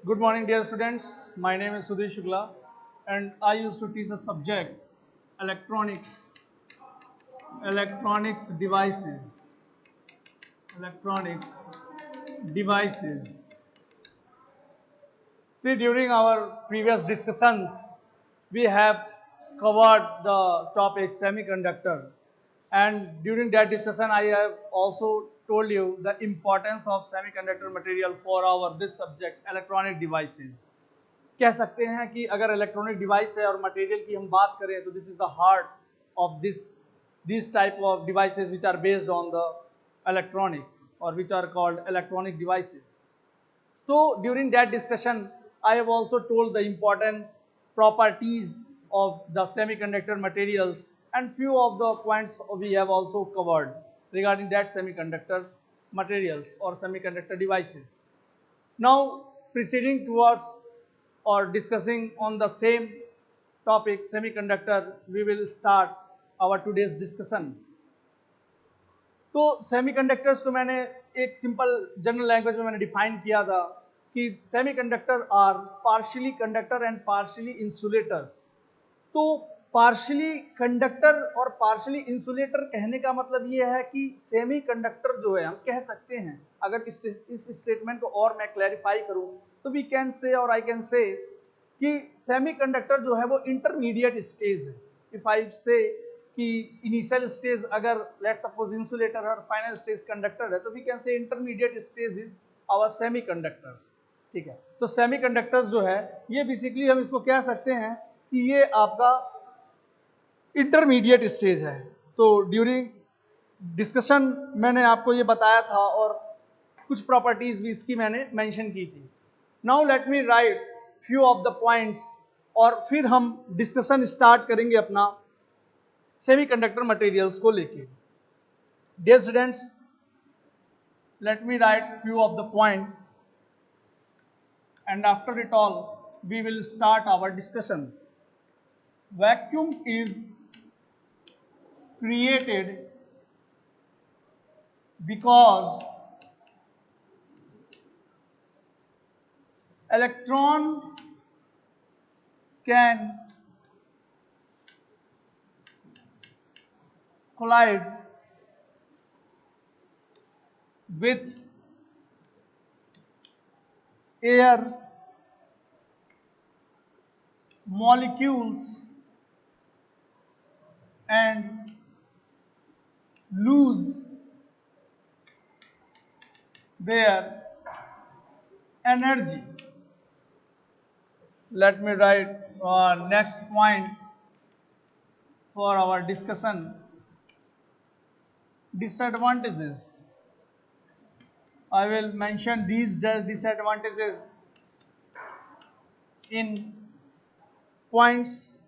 Good morning, dear students. My name is Sudhir Shukla, and I used to teach a subject electronics, electronics devices, electronics devices. See, during our previous discussions, we have covered the topic semiconductor, and during that discussion, I have also told you the importance of semiconductor material for our this subject electronic devices. कह सकते हैं कि अगर electronic device है और material की हम बात करें तो this is the heart of this type of devices which are based on the electronics or which are called electronic devices. So during that discussion I have also told the important properties of the semiconductor materials and few of the points we have also covered regarding that semiconductor materials or semiconductor devices. Now proceeding towards or discussing on the same topic semiconductor, we will start our today's discussion. तो semiconductors को मैंने एक simple general language में मैंने define किया था कि semiconductor are partially conductor and partially insulators. तो पार्शियली कंडक्टर और पार्शियली इंसुलेटर कहने का मतलब ये है कि सेमीकंडक्टर जो है हम कह सकते हैं, अगर इस स्टेटमेंट को और मैं क्लैरिफाई करूं तो वी कैन से और आई कैन से कि सेमीकंडक्टर जो है वो इंटरमीडिएट स्टेज है. इफ आई से कि इनिशियल स्टेज अगर लेट्स सपोज इंसुलेटर और फाइनल स्टेज कंडक्टर है तो we can say intermediate stage is our semiconductors. ठीक है, तो सेमीकंडक्टर्स जो है ये बेसिकली हम इसको कह सकते हैं कि ये आपका इंटरमीडिएट स्टेज है. तो ड्यूरिंग डिस्कशन मैंने आपको ये बताया था और कुछ प्रॉपर्टीज भी इसकी मैंने मेंशन की थी. Now let me write few of the points और फिर हम डिस्कशन स्टार्ट करेंगे अपना सेमीकंडक्टर मटेरियल्स को लेके. Dear students, let me write few of the point and after it all we will start our discussion. Vacuum is created because electron can collide with air molecules and lose their energy. Let me write next point for our discussion. Disadvantages. I will mention these disadvantages in points.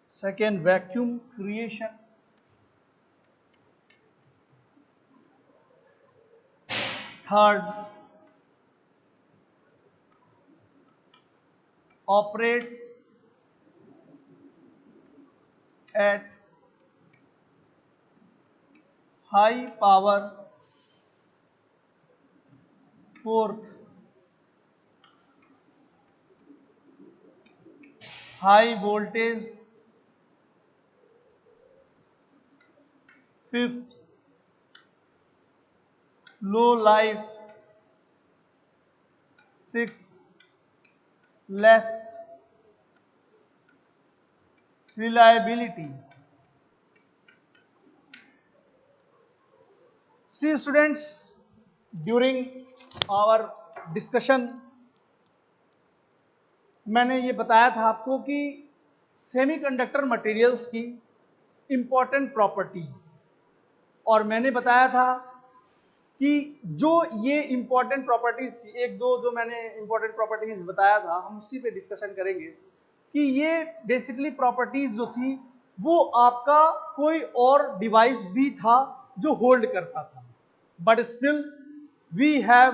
Second, vacuum creation. Third, operates at high power. Fourth, high voltage. Fifth, low life. Sixth, less reliability. See students, during our discussion मैंने ये बताया था आपको कि semiconductor materials की important properties, और मैंने बताया था कि जो ये इंपॉर्टेंट प्रॉपर्टीज एक दो जो मैंने इंपॉर्टेंट प्रॉपर्टीज बताया था हम उसी पे डिस्कशन करेंगे कि ये बेसिकली प्रॉपर्टीज जो थी वो आपका कोई और डिवाइस भी था जो होल्ड करता था, but still we have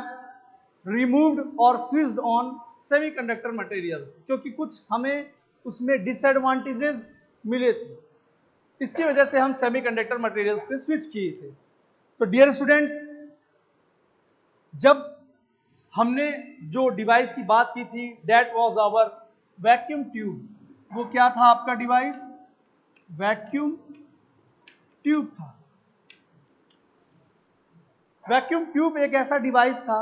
removed और स्विच्ड ऑन सेमीकंडक्टर मटेरियल्स, क्योंकि कुछ हमें उसमें डिसएडवांटेजेस मिले थे, इसकी वजह से हम सेमीकंडक्टर मटेरियल्स पे स्विच किए थे. तो डियर स्टूडेंट्स, जब हमने जो डिवाइस की बात की थी, that was our vacuum tube. वो क्या था आपका डिवाइस? वैक्यूम ट्यूब था। वैक्यूम ट्यूब एक ऐसा डिवाइस था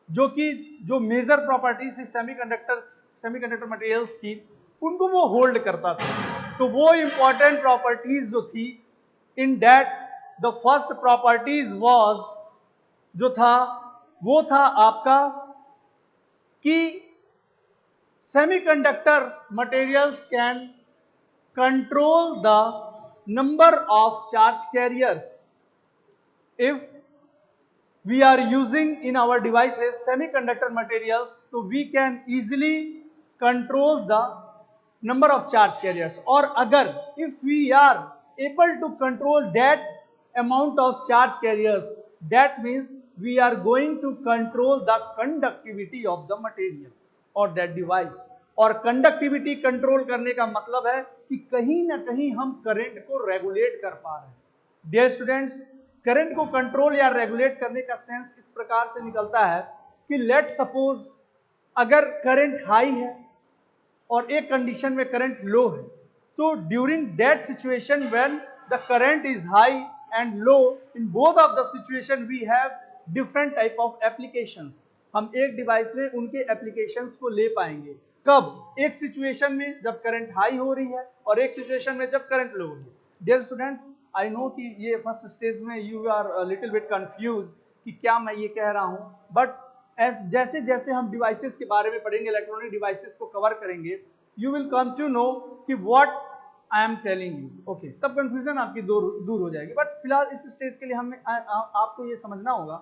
जो मेजर प्रॉपर्टीज सेमीकंडक्टर मटेरियल्स की, उनको वो होल्ड करता था। तो वो इंपॉर्टेंट प्रॉपर्टीज जो थी, in that the first properties was, जो था वो था आपका कि semiconductor materials can control the number of charge carriers. If we are using in our devices semiconductor materials, so we can easily control the number of charge carriers, or agar if we are able to control that amount of charge carriers, that means we are going to control the conductivity of the material or that device। और conductivity control करने का मतलब है कि कहीं ना कहीं हम करंट को रेगुलेट कर पा रहे हैं। डियर स्टूडेंट्स, करंट को कंट्रोल या रेगुलेट करने का सेंस इस प्रकार से निकलता है कि लेट्स सपोज अगर करंट हाई है और एक कंडीशन में करंट लो है, तो during that situation when the current is high and low, in both of the situation we have different type of applications. हम एक डिवाइस में उनके एप्लीकेशंस को ले पाएंगे। कब? एक सिचुएशन में जब करंट हाई हो रही है और एक सिचुएशन में जब करंट लो हो रही है। डियर स्टूडेंट्स, आई नो कि ये फर्स्ट स्टेज में you are little bit confuse कि क्या मैं ये कह रहा हूं, बट जैसे जैसे हम डिवाइसेस के बारे में पढ़ेंगे, इलेक्ट्रॉनिक डिवाइसेस को कवर करेंगे, you will come to know कि what I am telling you. Okay, तब कंफ्यूजन आपकी दूर हो जाएगी। बट फिलहाल इस स्टेज के लिए हमें आपको ये समझना होगा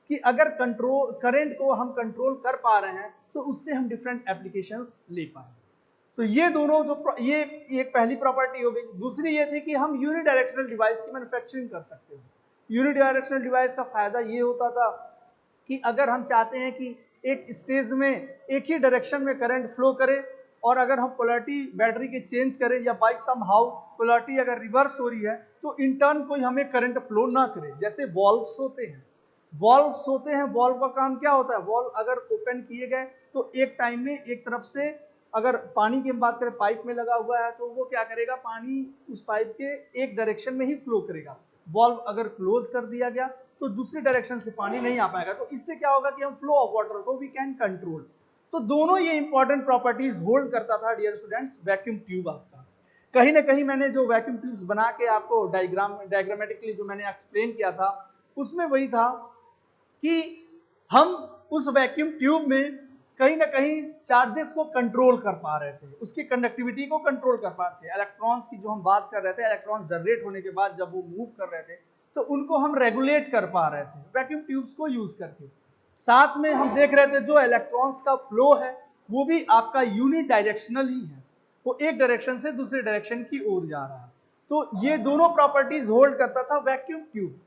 कि अगर करंट को हम कंट्रोल कर पा रहे हैं तो उससे हम डिफरेंट एप्लीकेशंस ले पाए। तो ये दोनों ये एक पहली प्रॉपर्टी हो गई। दूसरी ये थी कि हम यूनिडायरेक्शनल डिवाइस की मैन्युफैक्चरिंग कर सकते हैं। यूनिडायरेक्शनल डिवाइस का फायदा ये होता था कि अगर हम चाहते हैं कि एक स्टेज में एक ही डायरेक्शन में करंट फ्लो करे, और अगर हम पोलैरिटी बैटरी के चेंज करें या बाय सम हाउ पोलैरिटी अगर रिवर्स हो रही है, तो इन टर्न कोई हमें करंट फ्लो ना करे। जैसे वॉल्व्स होते हैं, वॉल्व का काम क्या होता है? वॉल्व अगर ओपन किए गए तो एक टाइम में एक तरफ से, अगर पानी की हम बात करें, पाइप में लगा हुआ है तो वो क्या करेगा? पानी उस पाइप के एक डायरेक्शन में ही फ्लो करेगा। वॉल्व अगर क्लोज कर दिया गया तो दूसरी डायरेक्शन से पानी नहीं आ पाएगा। तो इससे क्या होगा कि हम फ्लो ऑफ वाटर को वी कैन कंट्रोल। तो दोनों ये इंपॉर्टेंट प्रॉपर्टीज होल्ड करता था डियर स्टूडेंट्स वैक्यूम ट्यूब आपका। कहीं ना कहीं मैंने जो वैक्यूम ट्यूब्स बना के आपको डायग्रामेटिकली जो मैंने एक्सप्लेन किया था, उसमें वही था कि हम उस वैक्यूम ट्यूब में कहीं ना कहीं चार्जेस को कंट्रोल कर पा रहे थे, उसकी कंडक्टिविटी को कंट्रोल कर पा रहे थे। इलेक्ट्रॉन्स की जो हम बात कर रहे थे, इलेक्ट्रॉन्स जनरेट होने के बाद जब वो मूव कर रहे थे तो उनको हम रेगुलेट कर पा रहे थे वैक्यूम ट्यूब्स को यूज करके। साथ में हम देख रहे थे जो इलेक्ट्रॉन्स का फ्लो है वो भी आपका यूनिडायरेक्शनल ही है, वो एक डायरेक्शन से दूसरे डायरेक्शन की ओर जा रहा है। तो ये दोनों प्रॉपर्टीज होल्ड करता था वैक्यूम ट्यूब।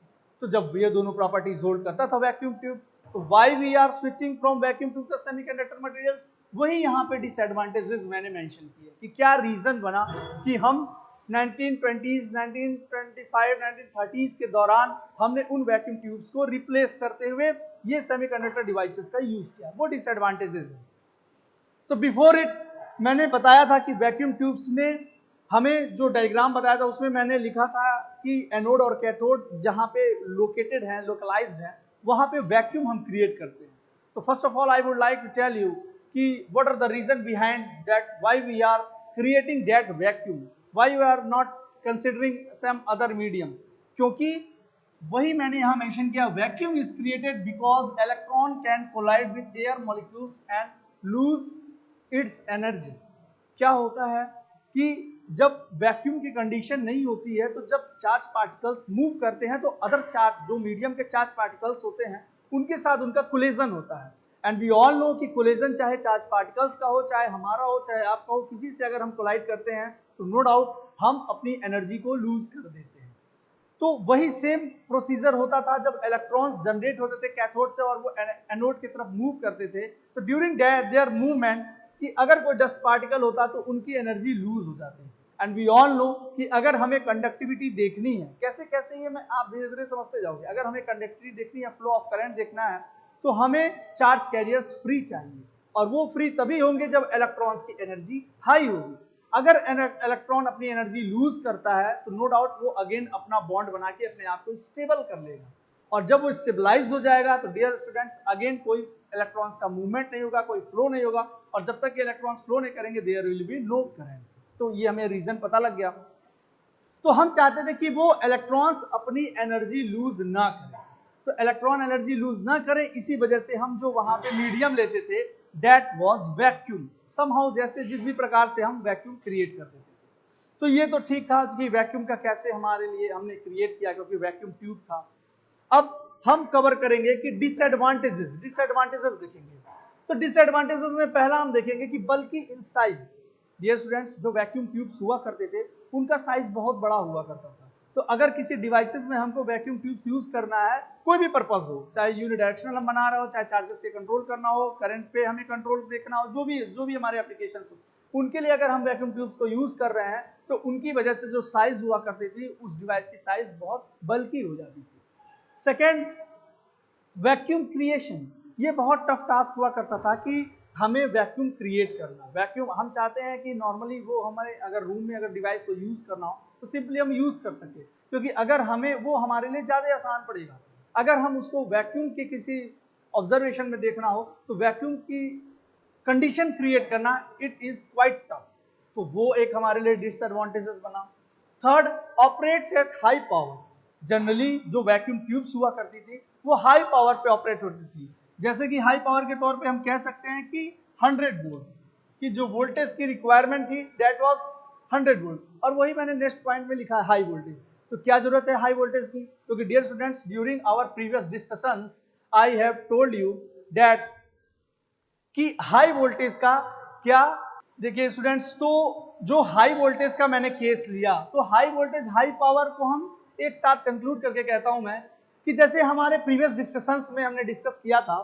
तो जब ये दोनों प्रॉपर्टीज होल्ड करता था वैक्यूम ट्यूब, तो why we are switching from vacuum to the semiconductor materials, वही यहाँ पे डिसएडवांटेजेस मैंने मेंशन किए कि क्या रीजन बना कि हम 1920s, 1925, 1930s के दौरान हमने उन वैक्यूम ट्यूब्स को रिप्लेस करते हुए ये सेमीकंडक्टर डिवाइसेस का यूज किया। वो डिसएडवांटेजेस है। तो बिफोर इट मैंने बताया था कि वैक्यूम ट्यूब्स में हमें जो डायग्राम बताया था उसमें मैंने लिखा था कि एनोड और कैथोड जहां पे लोकेटेड है, लोकलाइज्ड है, वहां पे वैक्यूम हम क्रिएट करते हैं। तो first of all I would like to tell you कि what are the reason behind that, why we are creating that vacuum, why we are not considering some other medium. क्योंकि वही मैंने यहां mention किया, vacuum is created because electron can collide with air molecules and lose its energy. क्या होता है कि जब वैक्यूम की कंडीशन नहीं होती है तो जब चार्ज पार्टिकल्स मूव करते हैं तो अदर चार्ज, जो मीडियम के चार्ज पार्टिकल्स होते हैं, उनके साथ उनका कोलिजन होता है। एंड वी ऑल नो कि कोलिजन चाहे चार्ज पार्टिकल्स का हो, चाहे हमारा हो, चाहे आपका हो, किसी से अगर हम कोलाइड करते हैं तो नो डाउट हम अपनी एनर्जी को लूज कर देते हैं। तो वही सेम प्रोसीजर होता था जब इलेक्ट्रॉन्स जनरेट होते थे कैथोड से और वो एनोड की तरफ मूव करते थे। तो ड्यूरिंग देयर मूवमेंट कि अगर कोई डस्ट पार्टिकल होता तो उनकी एनर्जी लूज हो जाती है। एंड वी ऑल नो कि अगर हमें कंडक्टिविटी देखनी है, कैसे कैसे ये मैं आप धीरे धीरे समझते जाओगे, अगर हमें कंडक्टिविटी देखनी है, फ्लो ऑफ करंट देखना है, तो हमें चार्ज कैरियर्स फ्री चाहिए, और वो फ्री तभी होंगे जब इलेक्ट्रॉन्स की एनर्जी हाई होगी। अगर इलेक्ट्रॉन अपनी एनर्जी लूज करता है तो नो डाउट वो अगेन अपना बॉन्ड बना के अपने आप को स्टेबल कर लेगा, और जब वो स्टेबलाइज हो जाएगा तो डियर स्टूडेंट्स अगेन कोई इलेक्ट्रॉन्स का मूवमेंट नहीं होगा, कोई फ्लो नहीं होगा, और जब तक इलेक्ट्रॉन्स फ्लो नहीं करेंगे there will be no current. तो ये हमें रीजन पता लग गया। तो हम चाहते थे कि वो इलेक्ट्रॉन्स अपनी एनर्जी लूज ना करें, तो इलेक्ट्रॉन एनर्जी लूज ना करें, इसी वजह से हम जो वहां पे मीडियम लेते थे दैट वाज वैक्यूम, समहाउ जैसे जिस भी प्रकार से हम वैक्यूम क्रिएट करते थे। तो ये तो ठीक था कि वैक्यूम का कैसे हमारे लिए हमने क्रिएट किया, क्योंकि वैक्यूम ट्यूब था। अब हम कवर करेंगे कि डिसएडवांटेजेस देखेंगे। तो डिसएडवांटेजेस में पहला हम देखेंगे कि बल्कि इन साइज, डियर स्टूडेंट्स जो वैक्यूम ट्यूब्स हुआ करते थे उनका साइज बहुत बड़ा हुआ करता था। तो अगर किसी डिवाइसेस में हमको वैक्यूम ट्यूब्स यूज करना है, कोई भी पर्पस हो, चाहे यूनिडायरेक्शनल हम बना रहे हो, चाहे चार्जेस के कंट्रोल करना हो, करंट पे हमें कंट्रोल देखना हो, जो भी हमारे एप्लीकेशन हो, उनके लिए अगर हम वैक्यूम ट्यूब्स को यूज कर रहे हैं तो उनकी वजह से जो साइज हुआ करती थी उस डिवाइस की साइज बहुत बल्कि हो जाती थी। सेकेंड, वैक्यूम क्रिएशन, ये बहुत टफ टास्क हुआ करता था कि हमें वैक्यूम क्रिएट करना। वैक्यूम हम चाहते हैं कि नॉर्मली वो हमारे अगर रूम में अगर डिवाइस को यूज करना हो तो सिंपली हम यूज कर सके, क्योंकि अगर हमें वो हमारे लिए ज्यादा आसान पड़ेगा। अगर हम उसको वैक्यूम के किसी ऑब्जर्वेशन में देखना हो तो वैक्यूम की कंडीशन क्रिएट करना इट इज क्वाइट टफ, तो वो एक हमारे लिए डिसएडवांटेजेस बना। Third, operates at high power, generally जो वैक्यूम ट्यूब्स हुआ करती थी वो हाई पावर पे ऑपरेट होती थी। जैसे कि हाई पावर के तौर पे हम कह सकते हैं कि 100 वोल्ट की जो वोल्टेज की रिक्वायरमेंट थी दैट वाज 100 वोल्ट, और वही मैंने नेक्स्ट पॉइंट में लिखा है हाई वोल्टेज। तो क्या जरूरत है हाई वोल्टेज की, क्योंकि dear students during our previous discussions I have told you that कि हाई वोल्टेज का क्या, देखिए स्टूडेंट्स, तो जो हाई वोल्टेज का मैंने केस लिया, तो हाई वोल्टेज हाई पावर को हम एक साथ कंक्लूड करके कहता हूं मैं कि जैसे हमारे प्रीवियस डिस्कशंस में हमने डिस्कस किया था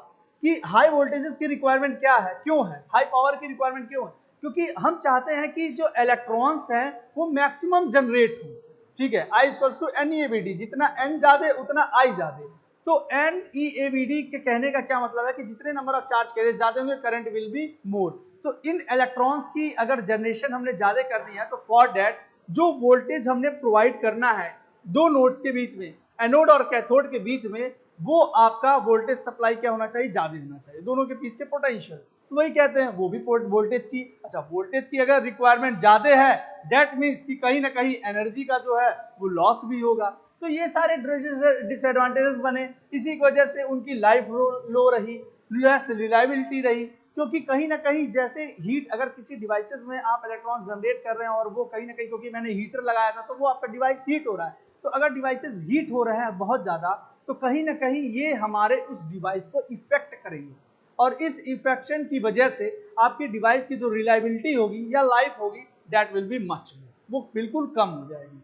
कि हाई वोल्टेजेस की रिक्वायरमेंट क्या है, क्यों है हाई पावर की रिक्वायरमेंट, क्यों है, क्योंकि हम चाहते हैं कि जो इलेक्ट्रॉन्स हैं वो मैक्सिमम जनरेट हो। ठीक है, I इक्वल्स टू NeAVD, जितना N ज्यादा उतना I ज्यादा। तो NeAVD के कहने का क्या मतलब है कि जितने नंबर ऑफ चार्ज कैरियर्स ज्यादा होंगे करंट विल बी मोर। तो इन इलेक्ट्रॉन्स की अगर जनरेशन हमने ज्यादा करनी है तो फॉर दैट जो वोल्टेज हमने प्रोवाइड करना है दो नोड्स के बीच में, एनोड और कैथोड के बीच में, वो आपका वोल्टेज सप्लाई क्या होना चाहिए, ज्यादा होना चाहिए, दोनों के बीच के पोटेंशियल। तो वही कहते हैं वो भी वोल्टेज की, अच्छा वोल्टेज की अगर रिक्वायरमेंट ज्यादा है दैट मीन्स कि कहीं ना कहीं एनर्जी का जो है वो लॉस भी होगा। तो ये सारे डिसएडवांटेजेस बने, इसी की वजह से उनकी लाइफ लो रही, लेस रिलायबिलिटी रही, क्योंकि कहीं ना कहीं जैसे हीट, अगर किसी डिवाइसेस में आप इलेक्ट्रॉन जनरेट कर रहे हैं और वो कहीं ना कहीं, क्योंकि मैंने हीटर लगाया था तो वो आपका डिवाइस हीट हो रहा है, तो अगर डिवाइसेस हीट हो रहे हैं बहुत ज्यादा तो कहीं ना कहीं ये हमारे उस डिवाइस को इफेक्ट करेंगे, और इस इफेक्शन की वजह से आपकी डिवाइस की जो रिलायबिलिटी होगी या लाइफ होगी दैट विल बी मच, वो बिल्कुल कम हो जाएगी।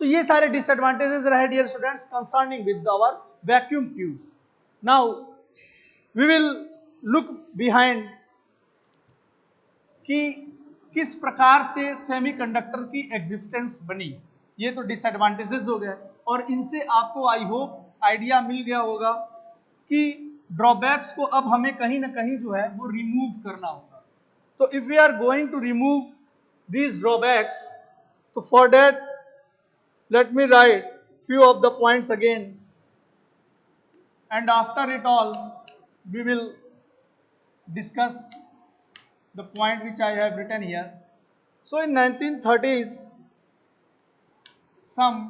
तो ये सारे डिसएडवांटेजेस रहे dear students concerning with our vacuum tubes. Now we will look behind कि किस प्रकार से सेमीकंडक्टर की एग्जिस्टेंस बनी। ये तो डिसएडवांटेजेस हो गए, और इनसे आपको आई होप आइडिया मिल गया होगा कि ड्रॉबैक्स को अब हमें कहीं ना कहीं जो है वो रिमूव करना होगा। तो if we are going to remove these drawbacks, तो for that let me write few of the points again, and after it all we will discuss the point which I have written here. So in 1930s some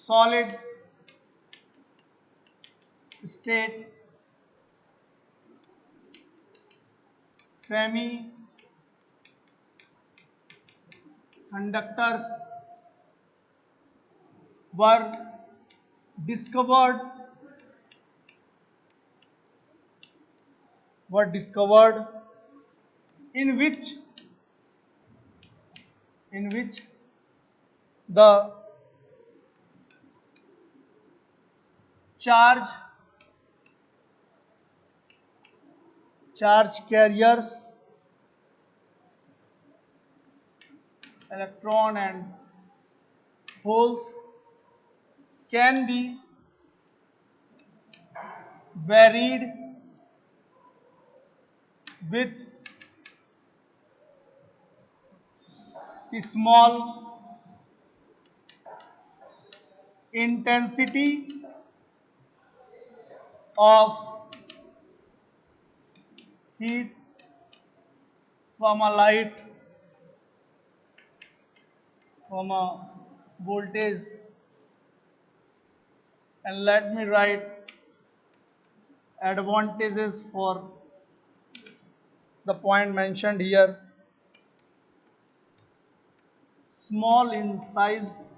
solid state semi conductors were discovered in which the charge carriers electron and holes can be varied with small intensity of heat, light, voltage, and let me write advantages for the point mentioned here. Small in size.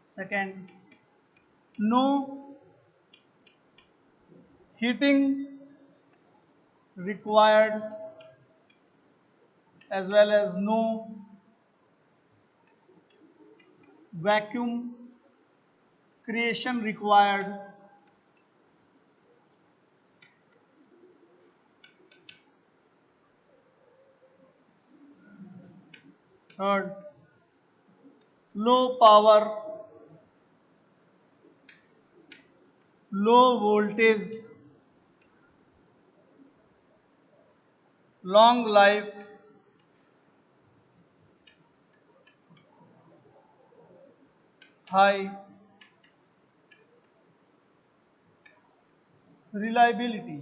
Second, no heating required, as well as no vacuum creation required. Third, low power, low voltage, long life, high reliability.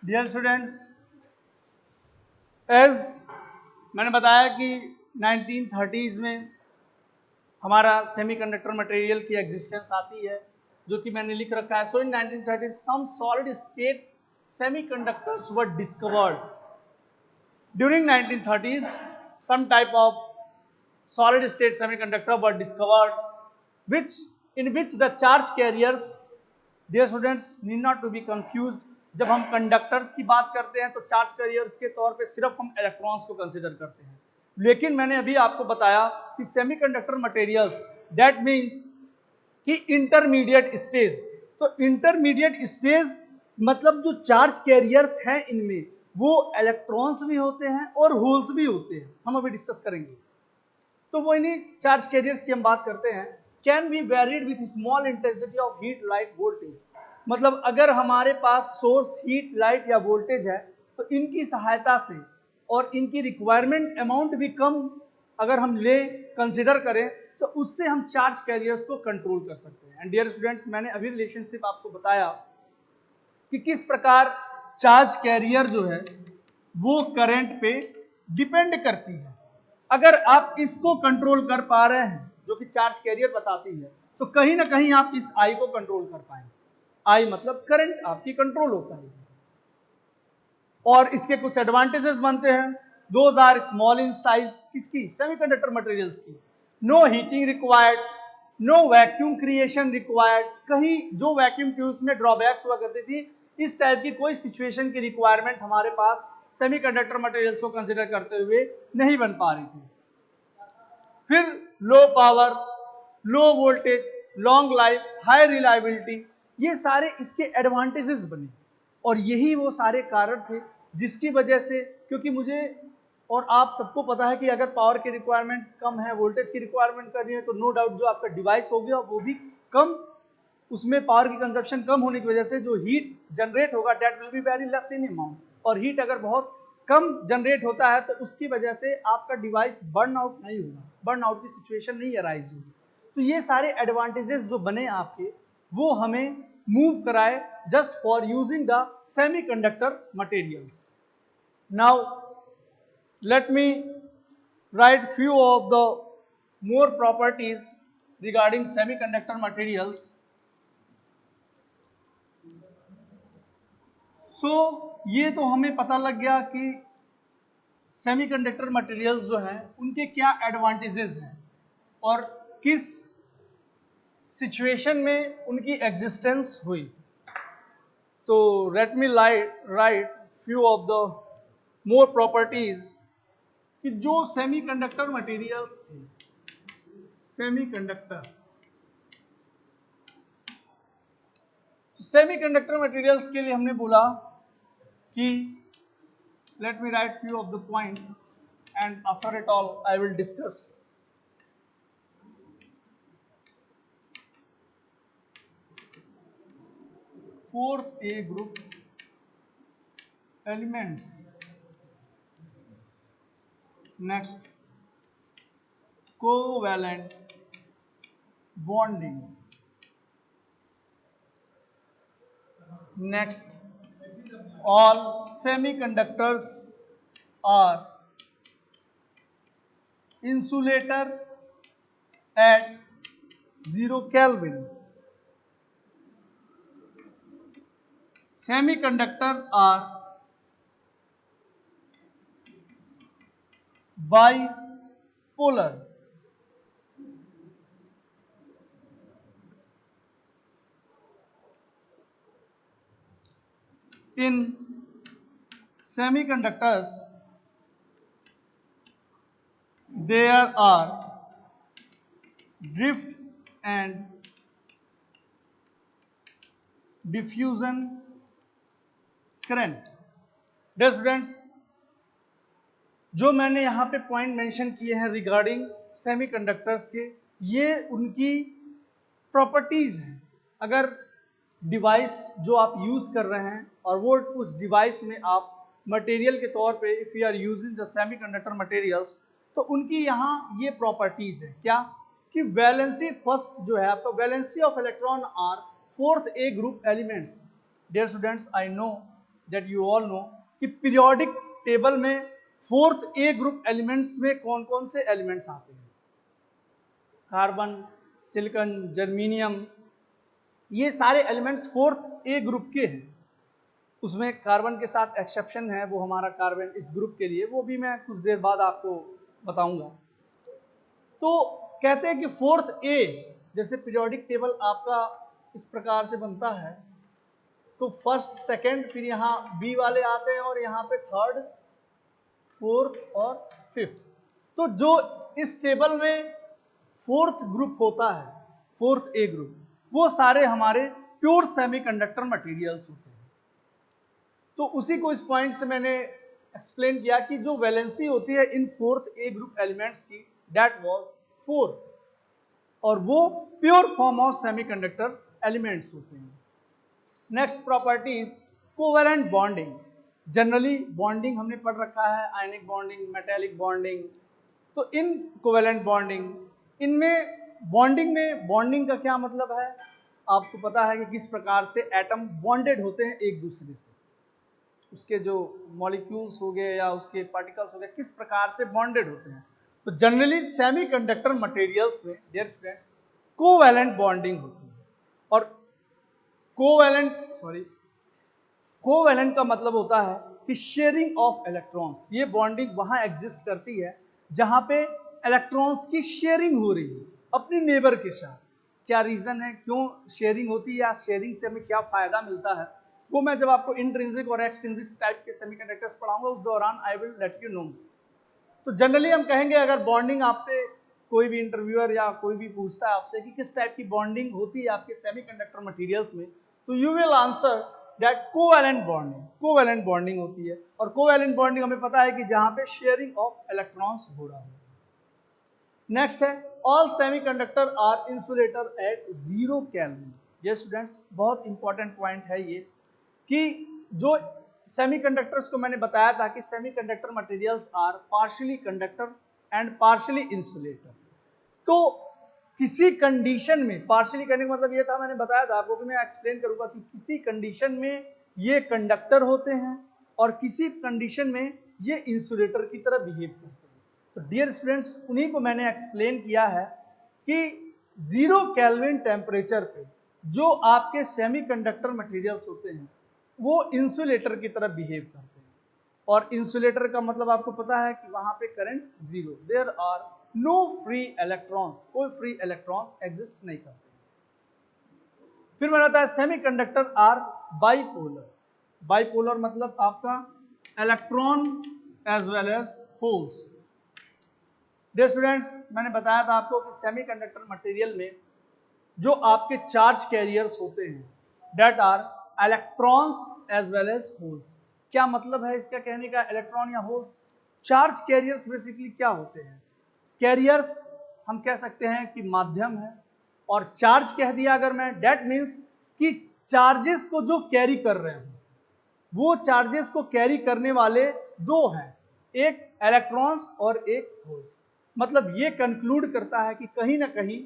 Dear students, as मैंने बताया कि 1930s में हमारा semiconductor material की existence आती है, जो कि मैंने लिख रखा है. So in 1930s some solid state semiconductors were discovered. During 1930s some type of solid state semiconductor were discovered, which in which the charge carriers, dear students, need not to be confused. जब हम conductors की बात करते हैं तो charge carriers के तौर पे सिर्फ हम इलेक्ट्रॉन्स को कंसीडर करते हैं, लेकिन मैंने अभी आपको बताया कि सेमीकंडक्टर मटेरियल्स, दैट मींस कि इंटरमीडिएट स्टेज. तो इंटरमीडिएट स्टेज मतलब जो चार्ज कैरियर्स हैं इनमें वो इलेक्ट्रॉन्स भी होते हैं और होल्स भी होते हैं, हम अभी डिस्कस करेंगे. तो वो इन्हीं चार्ज कैरियर्स की हम बात करते हैं. Can be varied with small intensity of heat, light, voltage. मतलब अगर हमारे पास सोर्स हीट, लाइट या वोल्टेज है तो इनकी सहायता से और इनकी रिक्वायरमेंट अमाउंट भी कम अगर हम ले कंसिडर करें तो उससे हम चार्ज कैरियर्स को कंट्रोल कर सकते हैं. एंड डियर स्टूडेंट्स, मैंने अभी रिलेशनशिप आपको बताया कि किस प्रकार चार्ज कैरियर जो है वो करंट पे डिपेंड करती है. अगर आप इसको कंट्रोल कर पा रहे हैं, जो कि चार्ज कैरियर बताती है, तो कहीं ना कहीं आप इस आई को कंट्रोल कर पाएंगे. आई मतलब करंट आपकी कंट्रोल होता है. और इसके कुछ एडवांटेजेस बनते हैं. Those are small in size, किसकी? सेमीकंडक्टर मटेरियल्स की. No heating required, no vacuum creation required. कहीं जो वैक्यूम ट्यूब्स में ड्रॉबैक्स हुआ करती थी, इस टाइप की कोई सिचुएशन की रिक्वायरमेंट हमारे पास सेमीकंडक्टर मटेरियल्स को कंसीडर करते हुए नहीं बन पा रही थी. फिर low power, low voltage, long life, high reliability, ये सारे इसके एडवांटेजेस बने. और यही वो सारे कारण थे जिसकी वजह से, क्योंकि मुझे और आप सबको पता है कि अगर पावर की रिक्वायरमेंट कम है, वोल्टेज की रिक्वायरमेंट करनी है, तो नो डाउट जो आपका डिवाइस हो गया वो भी कम, उसमें पावर की कंजप्शन कम होने की वजह से जो हीट जनरेट होगा that will be very less in amount. और हीट अगर बहुत कम जनरेट होता है तो उसकी वजह से आपका डिवाइस बर्न आउट नहीं होगा, बर्न आउट की सिचुएशन नहीं अराइज होगी. तो ये सारे एडवांटेजेस जो बने आपके, वो हमें मूव कराए just for using the semiconductor materials. Now let me write few of the more properties regarding semiconductor materials. So ये तो हमें पता लग गया कि सेमीकंडक्टर मटेरियल्स जो हैं उनके क्या एडवांटेजेस हैं और किस सिचुएशन में उनकी एग्जिस्टेंस हुई. तो let me write few of the more properties कि जो सेमीकंडक्टर मटेरियल्स थे, सेमीकंडक्टर मटेरियल्स के लिए हमने बोला कि let me write few of the point, and after it all I will discuss. Fourth A group elements. Next, covalent bonding. Next, all semiconductors are insulator at 0 Kelvin. Semiconductors are bipolar. In semiconductors, there are drift and diffusion current. Dear students, जो मैंने यहाँ पे point mention किए हैं regarding semiconductors के, ये उनकी properties हैं. अगर डिवाइस जो आप यूज कर रहे हैं और वो उस डिवाइस में आप मटेरियल के तौर पे if you are using the semiconductor materials, तो उनकी यहाँ ये प्रॉपर्टीज है क्या कि वैलेंसी फर्स्ट जो है आपका valency of electron are fourth A group elements. Dear students, I know that you all know कि पीरियोडिक टेबल में फोर्थ ए ग्रुप एलिमेंट्स में कौन कौन से एलिमेंट्स आते हैं. कार्बन, सिलिकॉन, जर्मेनियम, ये सारे एलिमेंट्स फोर्थ ए ग्रुप के हैं. उसमें कार्बन के साथ एक्सेप्शन है, वो हमारा कार्बन इस ग्रुप के लिए, वो भी मैं कुछ देर बाद आपको बताऊंगा. तो कहते हैं कि फोर्थ ए, जैसे पीरियोडिक टेबल आपका इस प्रकार से बनता है, तो फर्स्ट, सेकंड, फिर यहाँ बी वाले आते हैं और यहाँ पे थर्ड, फोर्थ और फिफ्थ. तो जो इस टेबल में फोर्थ ग्रुप होता है, फोर्थ ए ग्रुप, वो सारे हमारे प्योर सेमीकंडक्टर मटेरियल्स होते हैं. तो उसी को इस पॉइंट से मैंने एक्सप्लेन किया कि जो वैलेंसी होती है in fourth A group elements की, दैट वाज 4, और वो pure form of semiconductor elements होते हैं. Next properties, covalent bonding. Generally bonding हमने पढ़ रखा है, आयनिक बॉन्डिंग, मेटेलिक बॉन्डिंग. तो इन कोवैलेंट बॉन्डिंग, इनमें बॉन्डिंग में बॉन्डिंग का क्या मतलब है, आपको पता है कि किस प्रकार से एटम बॉन्डेड होते हैं एक दूसरे से, उसके जो मॉलिक्यूल्स हो गए या उसके पार्टिकल्स हो गए, किस प्रकार से बॉन्डेड होते हैं. तो जनरली सेमीकंडक्टर मटेरियल्स में, डियर स्टूडेंट्स, कोवैलेंट बॉन्डिंग होती है. और कोवैलेंट का मतलब होता है कि शेयरिंग ऑफ इलेक्ट्रॉन्स. ये बॉन्डिंग वहां एग्जिस्ट करती है जहां पे इलेक्ट्रॉन्स की शेयरिंग हो रही है अपनी नेबर के साथ. क्या रीजन है, क्यों शेयरिंग होती है, या शेयरिंग से हमें क्या फायदा मिलता है, वो मैं जब आपको इंट्रिंसिक और एक्सट्रिंसिक टाइप के सेमीकंडक्टर्स पढ़ाऊंगा उस दौरान I will let you know. तो जनरली हम कहेंगे, अगर बॉन्डिंग आपसे कोई भी इंटरव्यूअर या कोई भी पूछता है आपसे कि किस टाइप की बॉन्डिंग होती है आपके सेमीकंडक्टर मटेरियल्स में, तो you will answer that covalent bonding. Covalent bonding होती है. और कोवैलेंट बॉन्डिंग हमें पता है कि जहां पे शेयरिंग ऑफ इलेक्ट्रॉन्स हो रहा है. नेक्स्ट है, all semiconductor are insulator at 0 kelvin. ये स्टूडेंट्स बहुत इंपॉर्टेंट पॉइंट है ये, कि जो सेमीकंडक्टर्स को मैंने बताया था कि semiconductor materials are partially conductor and partially insulator. तो किसी कंडीशन में, पार्शियली करने का मतलब ये था, मैंने बताया था आपको, कि मैं एक्सप्लेन करूंगा कि किसी कंडीशन में ये कंडक्टर होते हैं और किसी कंडीशन में ये इंसुलेटर की तरह बिहेव करते हैं. तो डियर स्टूडेंट्स, उन्हीं को मैंने एक्सप्लेन किया है कि 0 केल्विन टेम्परेचर पे जो आपके सेमीकंडक्टर मटेरियल्स होते हैं वो इंसुलेटर की तरह बिहेव करते हैं. और इंसुलेटर का मतलब आपको पता है कि वहां पे current zero, there are no free electrons, कोई फ्री इलेक्ट्रॉन्स एग्जिस्ट नहीं करते. फिर मैंने बताया सेमीकंडक्टर आर बाइपोलर. बाइपोलर मतलब आपका electron as well as holes. Dear students, मैंने बताया था आपको कि सेमीकंडक्टर मटेरियल में जो आपके चार्ज कैरियर्स होते हैं, that are electrons as well as holes. क्या मतलब है इसका कहने का, इलेक्ट्रॉन या होल्स? चार्ज कैरियर्स बेसिकली क्या होते हैं? कैरियर्स हम कह सकते हैं कि माध्यम है, और चार्ज कह दिया अगर मैं, डेट मीन्स कि चार्जेस को जो कैरी कर रहे हैं, वो चार्जेस को कैरी करने वाले दो हैं, एक इलेक्ट्रॉन्स और एक होल्स। मतलब ये कंक्लूड करता है कि कहीं ना कहीं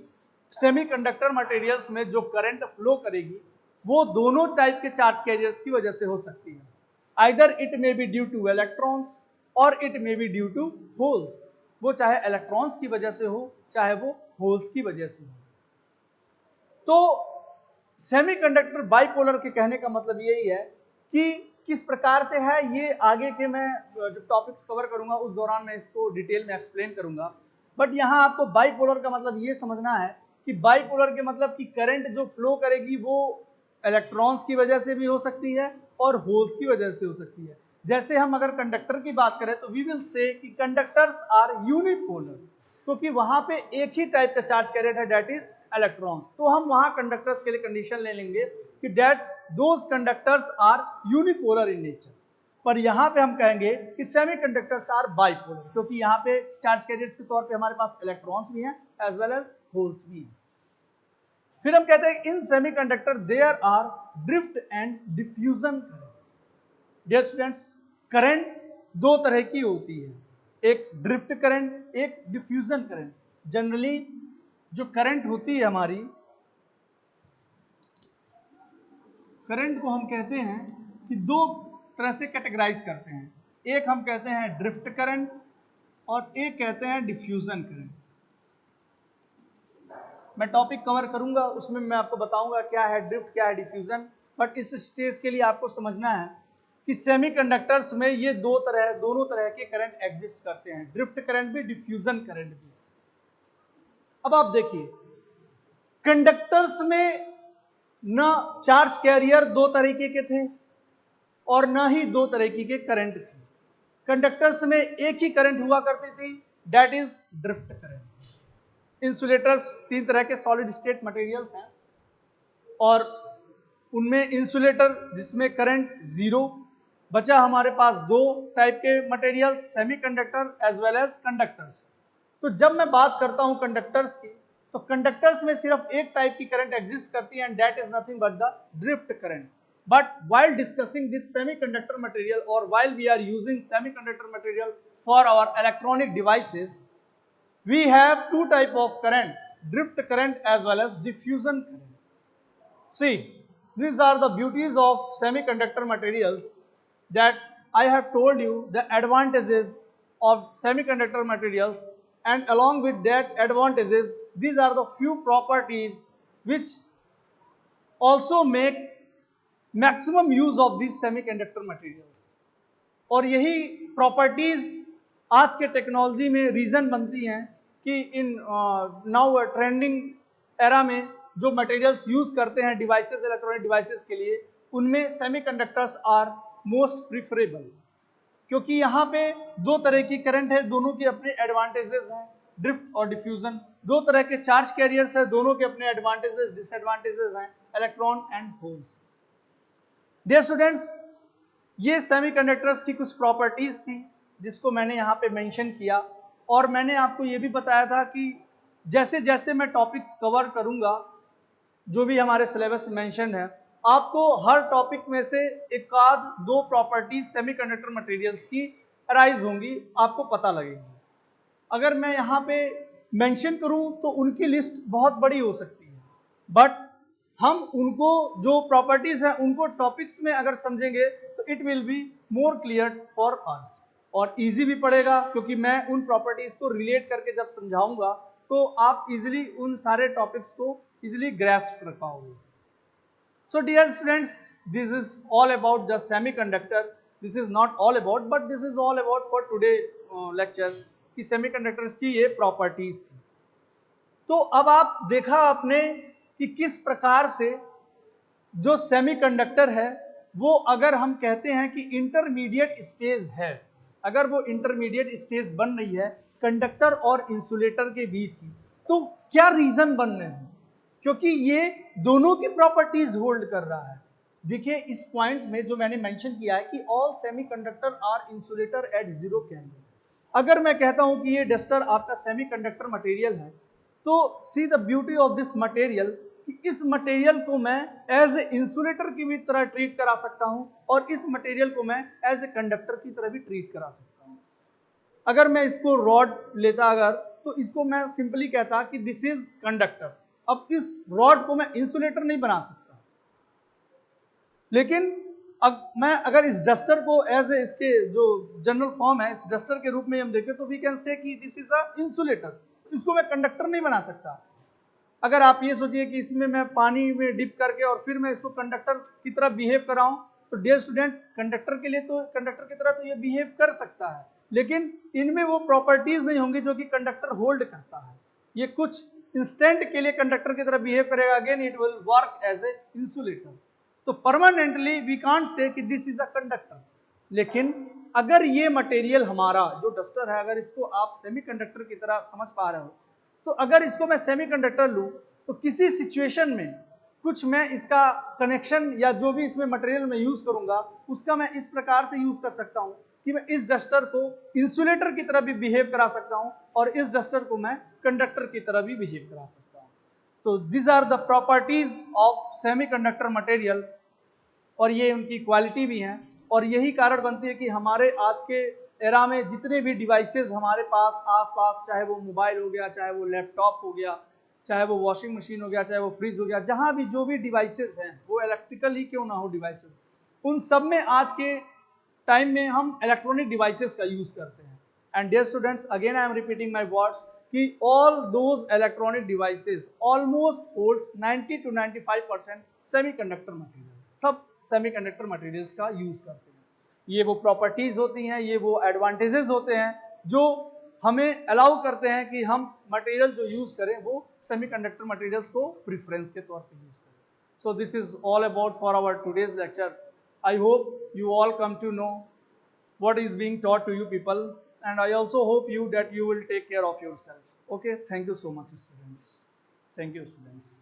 सेमीकंडक्टर मटेरियल्स में जो करंट फ्लो करेगी वो दोनों टाइप के चार्ज कैरियर्स की वजह से हो सकती है। Either it may be due to electrons और it may be due to holes. वो चाहे इलेक्ट्रॉन्स की वजह से हो, चाहे वो होल्स की वजह से हो। तो सेमीकंडक्टर बाइपोलर के कहने का मतलब यही है कि किस प्रकार से है, ये आगे के मैं जो टॉपिक्स कवर करूंगा उस दौरान मैं इसको डिटेल में एक्सप्लेन करूंगा। बट यहाँ आपको बाइपोलर का मतलब ये समझना है कि बाइपोलर के मतलब कि करंट जो फ्लो करेगी वो इलेक्ट्रॉन्स की वजह से भी हो सकती है और होल्स की वजह से हो सकती है। जैसे हम अगर कंडक्टर की बात करें तो वी विल से कि कंडक्टर्स आर यूनिपोलर, क्योंकि वहां पे एक ही टाइप का चार्ज कैरियर है, दैट इज इलेक्ट्रॉन्स। तो हम वहां कंडक्टर्स के लिए कंडीशन ले लेंगे कि that those conductors are unipolar in nature. पर यहां पे हम कहेंगे कि सेमीकंडक्टर्स आर बाइपोलर, क्योंकि यहां पे चार्ज कैरियर्स के तौर पे हमारे पास इलेक्ट्रॉन्स भी हैं एज वेल एज होल्स भी हैं। फिर हम कहते हैं in semiconductor there are drift and diffusion current. Dear students, current दो तरह की होती है, एक ड्रिफ्ट करंट, एक डिफ्यूजन करंट। जनरली जो करंट होती है हमारी, करंट को हम कहते हैं कि दो तरह से कैटेगराइज करते हैं, एक हम कहते हैं ड्रिफ्ट करंट और एक कहते हैं डिफ्यूजन करंट। मैं टॉपिक कवर करूंगा उसमें मैं आपको बताऊंगा क्या है ड्रिफ्ट, क्या है डिफ्यूजन। बट इस स्टेज के लिए आपको समझना है कि सेमीकंडक्टर्स में ये दोनों तरह के करंट एग्जिस्ट करते हैं, ड्रिफ्ट करंट भी, डिफ्यूजन करंट भी। अब आप देखिए, कंडक्टर्स में न चार्ज कैरियर दो तरीके के थे और न ही दो तरीके के करंट थे। कंडक्टर्स में एक ही करंट हुआ करती थी, that is drift current. Insulators तीन तरह के सॉलिड स्टेट मटेरियल्स हैं और उनमें इंसुलेटर जिसमें करंट जीरो, बचा हमारे पास दो टाइप के materials, semiconductor as well as conductors. तो जब मैं बात करता हूं कंडक्टर्स की, तो कंडक्टर्स में सिर्फ एक टाइप की करंट एग्जिस्ट करती है and that is nothing but the drift current. But while discussing this semiconductor material, or while we are using semiconductor material for our electronic devices, we have two type of current, drift current as well as diffusion current. See, these are the beauties of semiconductor materials that I have told you the advantages of semiconductor materials, and along with that advantages, these are the few properties which also make maximum use of this semiconductor materials. और यही properties आज के technology में reason बनती हैं कि in now trending era में जो मटेरियल्स यूज करते हैं डिवाइसेस, इलेक्ट्रॉनिक डिवाइसेस के लिए, उनमें सेमीकंडक्टर्स आर मोस्ट प्रिफरेबल, क्योंकि यहाँ पे दो तरह की करंट है, दोनों के अपने एडवांटेजेस हैं, ड्रिफ्ट और डिफ्यूजन। दो तरह के चार्ज कैरियर्स है, दोनों के अपने एडवांटेजेस डिसएडवांटेजेस हैं, electron and holes. Dear students, ये सेमीकंडक्टर्स की कुछ प्रॉपर्टीज थी जिसको मैंने यहाँ पे मेंशन किया, और मैंने आपको ये भी बताया था कि जैसे जैसे मैं टॉपिक्स कवर करूंगा, जो भी हमारे सिलेबस में मेंशन है, आपको हर टॉपिक में से एक आध दो प्रॉपर्टीज सेमीकंडक्टर मटेरियल्स की अराइज होंगी, आपको पता लगेगी। अगर मैं यहाँ पे मेंशन करूं तो उनकी लिस्ट बहुत बड़ी हो सकती है, बट हम उनको जो प्रॉपर्टीज हैं उनको टॉपिक्स में अगर समझेंगे तो it will be more clear for us, और इजी भी पड़ेगा, क्योंकि मैं उन प्रॉपर्टीज को रिलेट करके जब समझाऊंगा तो आप इजीली उन सारे टॉपिक्स को इजीली ग्रैस्प कर पाओगे। So dear students, this is all about the semiconductor. This is not all about, but this is all about for today lecture कि सेमीकंडक्टर्स की ये प्रॉपर्टीज थी। तो अब आप देखा आपने कि किस प्रकार से जो सेमीकंडक्टर है वो, अगर हम कहते हैं कि इंटरमीडिएट स्टेज है, अगर वो इंटरमीडिएट स्टेज बन रही है कंडक्टर और इंसुलेटर के बीच की, तो क्या रीजन बन रहे हैं? क्योंकि ये दोनों की प्रॉपर्टीज होल्ड कर रहा है, देखिए इस पॉइंट में जो मैंने मेंशन किया है कि all semiconductor are insulator at zero kelvin. अगर मैं कहता हूं कि ये डस्टर आपका सेमीकंडक्टर मटेरियल है, तो see the beauty of this material कि इस मटेरियल को मैं एज ए इंसुलेटर की भी तरह ट्रीट करा सकता हूं और इस मटेरियल को मैं एज ए कंडक्टर की तरह भी ट्रीट करा सकता हूं। अगर मैं इसको रॉड लेता अगर, तो इसको मैं सिंपली कहता कि दिस इज कंडक्टर। अब इस रॉड को मैं इंसुलेटर नहीं बना सकता, लेकिन मैं अगर इस डस्टर को एज ए इसके जो जनरल फॉर्म है इस डस्टर के रूप में हम देखें तो वी कैन से कि दिस इज अ इंसुलेटर। इसको मैं कंडक्टर नहीं बना सकता। अगर आप ये सोचिए कि इसमें मैं पानी में डिप करके और फिर मैं इसको कंडक्टर की तरह बिहेव कराऊं, तो डियर स्टूडेंट्स कंडक्टर के लिए तो कंडक्टर की तरह तो ये बिहेव कर सकता है, लेकिन इनमें वो प्रॉपर्टीज नहीं होंगी जो कि कंडक्टर होल्ड करता है। ये कुछ इंस्टेंट के लिए कंडक्टर की तरह बिहेव करेगा, again it will work as a insulator. तो परमानेंटली वी कांट से कि दिस इज अ कंडक्टर। लेकिन अगर ये मटेरियल हमारा जो डस्टर है, अगर इसको आप सेमीकंडक्टर की तरह समझ पा रहे हो, तो अगर इसको मैं सेमीकंडक्टर लूं तो किसी सिचुएशन में कुछ मैं इसका कनेक्शन या जो भी इसमें मटेरियल में यूज करूंगा उसका मैं इस प्रकार से यूज कर सकता हूं कि मैं इस डस्टर को इंसुलेटर की तरह भी बिहेव करा सकता हूं और इस डस्टर को मैं कंडक्टर की तरह भी बिहेव करा सकता हूं। तो this are the properties of semiconductor material और ये उनकी क्वालिटी भी हैं और यही कारण बनती है कि हमारे आज के एरा में जितने भी डिवाइसेस हमारे पास आसपास, चाहे वो मोबाइल हो गया, चाहे वो लैपटॉप हो गया, चाहे वो वॉशिंग मशीन हो गया, चाहे वो फ्रिज हो गया, जहां भी जो भी डिवाइसेस हैं वो इलेक्ट्रिकल ही क्यों ना हो डिवाइसेस, उन सब में आज के टाइम में हम इलेक्ट्रॉनिक डिवाइसेस का यूज करते हैं। And dear students, again I am repeating my words कि all those electronic devices almost holds 90 to 95% semiconductor material. सब सेमीकंडक्टर मटेरियल्स का यूज करते हैं। ये वो प्रॉपर्टीज होती हैं, ये वो एडवांटेजेस होते हैं जो हमें अलाउ करते हैं कि हम मटेरियल जो यूज करें वो सेमीकंडक्टर मटेरियल्स को प्रेफरेंस के तौर पे यूज करें। So this is all about for our today's lecture. I hope you all come to know what is being taught to you people, and I also hope you that you will take care of yourself. Okay, thank you so much students. Thank you students.